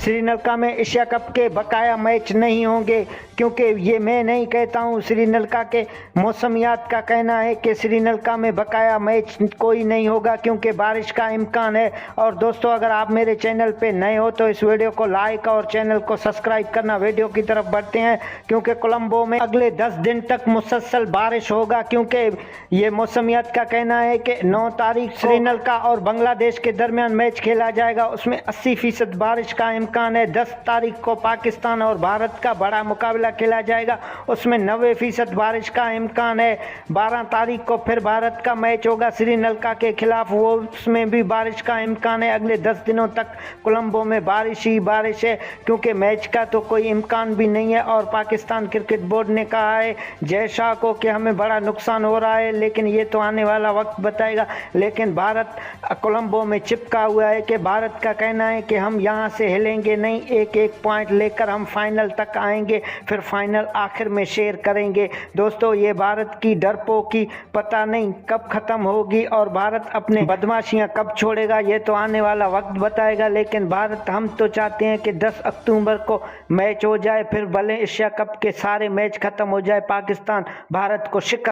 श्रीलंका में Asia cup के बकाया मैच नहीं होंगे, क्योंकि ये मैं नहीं कहता हूँ, श्रीलंका के मौसमियात का कहना है कि श्रीलंका में बकाया मैच कोई नहीं होगा क्योंकि बारिश का इम्कान है। और दोस्तों, अगर आप मेरे चैनल पे नए हो तो इस वीडियो को लाइक और चैनल को सब्सक्राइब करना। वीडियो की तरफ बढ़ते हैं, क्योंकि कोलंबो में अगले 10 दिन तक मुसलसल बारिश होगा, क्योंकि ये मौसमियात का कहना है कि 9 तारीख श्रीलंका और बांग्लादेश के दरमियान मैच खेला जाएगा, उसमें 80% बारिश का इम्कान है। 10 तारीख को पाकिस्तान और भारत का बड़ा मुकाबला खेला जाएगा, उसमें 90% बारिश का इम्कान है। 12 तारीख को फिर भारत का मैच होगा श्रीलंका के खिलाफ, वो उसमें भी बारिश का इम्कान है। अगले 10 दिनों तक कोलंबो में बारिश ही बारिश है, क्योंकि मैच का तो कोई इम्कान भी नहीं है। और पाकिस्तान क्रिकेट बोर्ड ने कहा है जय शाह को कि हमें बड़ा नुकसान हो रहा है, लेकिन ये तो आने वाला वक्त बताएगा। लेकिन भारत कोलंबो में चिपका हुआ है कि भारत का कहना है कि हम यहाँ से हिलेंगे नहीं, एक एक पॉइंट लेकर हम फाइनल तक आएंगे, फिर फाइनल आखिर में शेयर करेंगे। दोस्तों, ये भारत की डरपोकी पता नहीं कब खत्म होगी और भारत अपने बदमाशियां कब छोड़ेगा, ये तो आने वाला वक्त बताएगा। लेकिन भारत, हम तो चाहते हैं कि 10 अक्टूबर को मैच हो जाए, फिर भले एशिया कप के सारे मैच खत्म हो जाए, पाकिस्तान भारत को शिकस्त